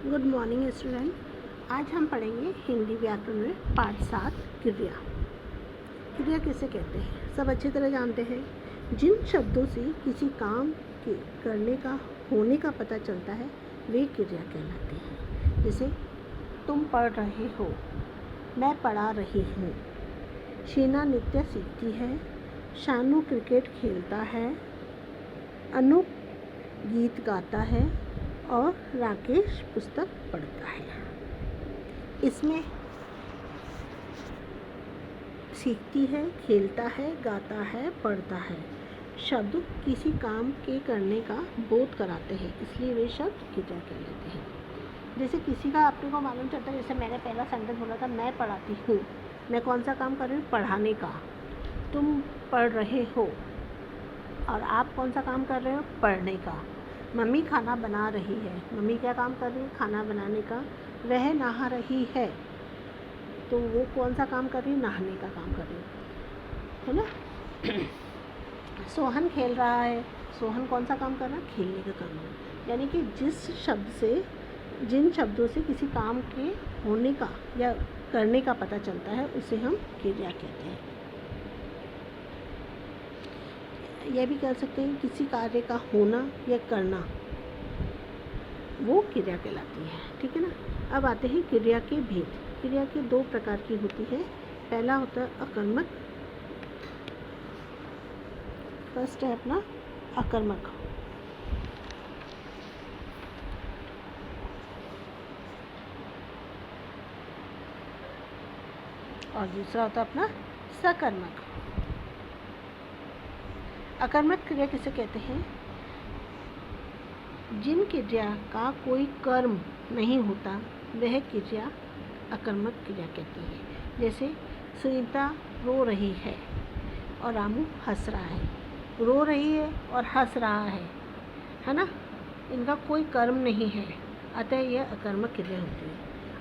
Good morning student. आज हम पढ़ेंगे हिंदी व्याकरण में पाठ 7 क्रिया। क्रिया किसे कहते हैं सब अच्छी तरह जानते हैं। जिन शब्दों से किसी काम के करने का होने का पता चलता है वे क्रिया कहलाते हैं। जैसे तुम पढ़ रहे हो, मैं पढ़ा रही हूँ। शीना नृत्य सीखती है, शानू क्रिकेट खेलता है, अनूप गीत गाता है और राकेश पुस्तक पढ़ता है। इसमें सीखती है, खेलता है, गाता है, पढ़ता है शब्द किसी काम के करने का बोध कराते हैं, इसलिए वे शब्द क्रिया कहलाते हैं। जैसे किसी का अपने को मालूम चलता है, जैसे मैंने पहला सेंटेंस बोला था मैं पढ़ाती हूँ, मैं कौन सा काम कर रही हूँ? पढ़ाने का। तुम पढ़ रहे हो और आप कौन सा काम कर रहे हो? पढ़ने का। मम्मी खाना बना रही है, मम्मी क्या काम कर रही है? खाना बनाने का। वह नहा रही है, तो वो कौन सा काम कर रही है? नहाने का काम कर रही है ना। सोहन खेल रहा है, सोहन कौन सा काम कर रहा है? खेलने का काम है। यानी कि जिन शब्दों से किसी काम के होने का या करने का पता चलता है उसे हम क्रिया कहते हैं। यह भी कह सकते हैं किसी कार्य का होना या करना वो क्रिया कहलाती है। ठीक है ना। अब आते हैं क्रिया के भेद। क्रिया के दो प्रकार की होती है। पहला होता है अकर्मक। फर्स्ट है अपना अकर्मक। और दूसरा होता है अपना सकर्मक। अकर्मक क्रिया किसे कहते हैं? जिन क्रिया का कोई कर्म नहीं होता वह क्रिया अकर्मक क्रिया कहती है। जैसे सुनीता रो रही है और रामू हंस रहा है। रो रही है और हंस रहा है ना। इनका कोई कर्म नहीं है, अतः यह अकर्मक क्रिया होती है।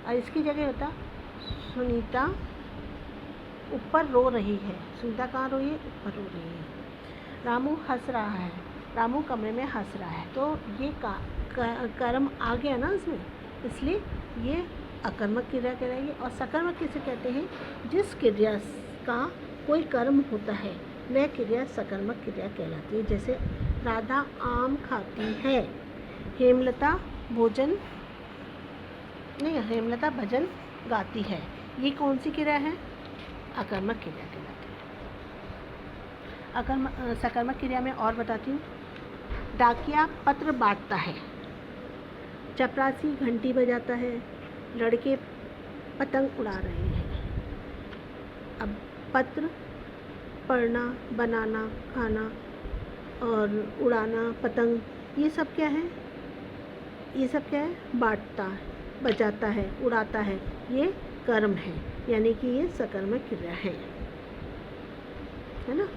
और इसकी जगह होता सुनीता ऊपर रो रही है। सुनीता कहाँ रो रही है? ऊपर रो रही है। रामू हंस रहा है, रामू कमरे में हंस रहा है, तो ये कर्म आ गया ना इसमें, इसलिए ये अकर्मक क्रिया कहलाएगी। और सकर्मक किसे कहते हैं? जिस क्रिया का कोई कर्म होता है वह क्रिया सकर्मक क्रिया कहलाती है। जैसे राधा आम खाती है, हेमलता भजन गाती है। ये कौन सी क्रिया है? अकर्मक क्रिया कहलाती है। सकर्मक क्रिया में और बताती हूँ। डाकिया पत्र बांटता है, चपरासी घंटी बजाता है, लड़के पतंग उड़ा रहे हैं। अब पत्र, पढ़ना, बनाना, खाना और उड़ाना पतंग, ये सब क्या है? ये सब क्या है? बांटता, बजाता है, उड़ाता है, ये कर्म है, यानी कि ये सकर्मक क्रिया है ना।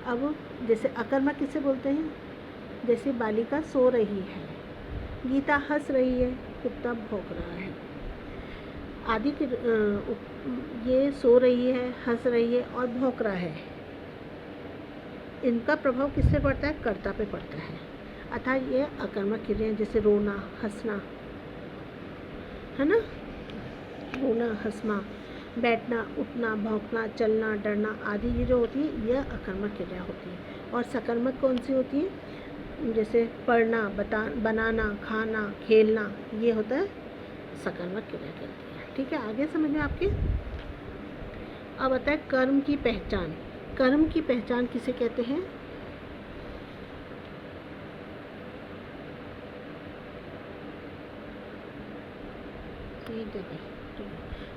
अब जैसे अकर्मक किसे बोलते हैं? जैसे बालिका सो रही है, गीता हंस रही है, कुत्ता भौंक रहा है। आदि ये सो रही है, हंस रही है और भौंक रहा है। इनका प्रभाव किससे पड़ता है? कर्ता पे पड़ता है, अर्थात ये अकर्मक क्रिया। जैसे रोना, हंसना, है ना। रोना, हंसना, बैठना, उठना, भौंकना, चलना, डरना आदि ये जो होती है यह अकर्मक क्रिया होती है। और सकर्मक कौन सी होती है? जैसे पढ़ना, बनाना, खाना, खेलना, ये होता है सकर्मक क्रिया कहती है। ठीक है, आगे समझ में आपके। अब आता है कर्म की पहचान। कर्म की पहचान किसे कहते हैं?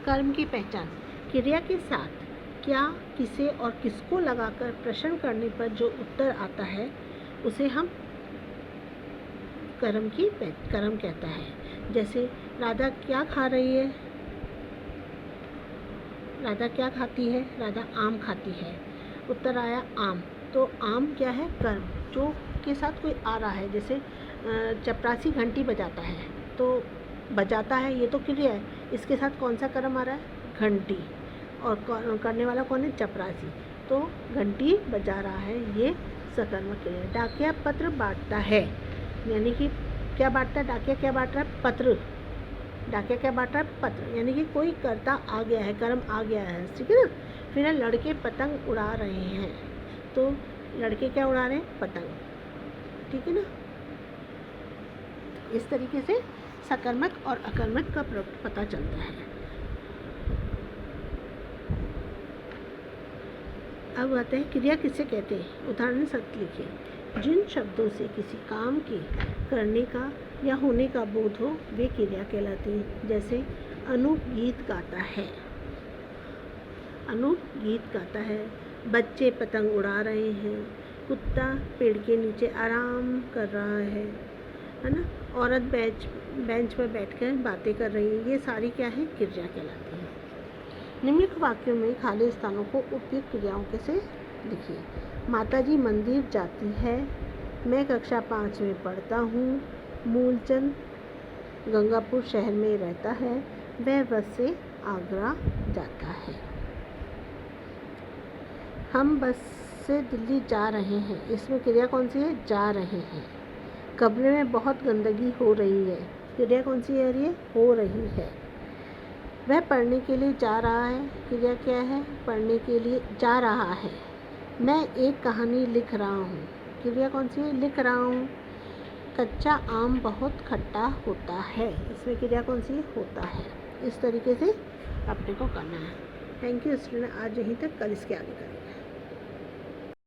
कर्म की पहचान क्रिया के साथ क्या, किसे और किसको लगाकर प्रश्न करने पर जो उत्तर आता है उसे हम कर्म कहता है। जैसे राधा क्या खा रही है? राधा क्या खाती है? राधा आम खाती है। उत्तर आया आम, तो आम क्या है? कर्म। जो के साथ कोई आ रहा है, जैसे चपरासी घंटी बजाता है, तो बजाता है ये तो क्रिया है, इसके साथ कौन सा कर्म आ रहा है? घंटी। और करने वाला कौन है? चपरासी, तो घंटी बजा रहा है, ये सकर्मक क्रिया है। डाकिया पत्र बांटता है, यानी कि क्या बांटता है? डाकिया क्या बांट रहा है? पत्र डाकिया क्या बांट रहा है? पत्र, यानी कि कोई कर्ता आ गया है, कर्म आ गया है, ठीक है ना। फिर है लड़के पतंग उड़ा रहे हैं, तो लड़के क्या उड़ा रहे हैं? पतंग, ठीक है ना। इस तरीके से सकर्मक और अकर्मक का पता चलता है। अब आते हैं क्रिया किसे कहते हैं। उदाहरण सत्य लिखिए। जिन शब्दों से किसी काम के करने का या होने का बोध हो वे क्रिया कहलाती है। जैसे अनूप गीत गाता है, अनूप गीत गाता है, बच्चे पतंग उड़ा रहे हैं, कुत्ता पेड़ के नीचे आराम कर रहा है ना, औरत बेंच पर बैठकर बातें कर रही है। ये सारी क्या है? क्रिया कहलाती है। निम्नलिखित वाक्यों में खाली स्थानों को उपयुक्त क्रियाओं के से लिखिए। माताजी मंदिर जाती है, मैं कक्षा 5 में पढ़ता हूँ, मूलचंद गंगापुर शहर में रहता है, वह बस से आगरा जाता है। हम बस से दिल्ली जा रहे हैं, इसमें क्रिया कौन सी है? जा रहे हैं। कमरे में बहुत गंदगी हो रही है, क्रिया कौन सी है? ये हो रही है। वह पढ़ने के लिए जा रहा है, क्रिया क्या है? पढ़ने के लिए जा रहा है। मैं एक कहानी लिख रहा हूँ, क्रिया कौन सी है? लिख रहा हूँ। कच्चा आम बहुत खट्टा होता है, इसमें क्रिया कौन सी है? होता है। इस तरीके से अपने को करना है। थैंक यू स्टूडेंट, आज यहीं तक, कल इसके आगे करेंगे।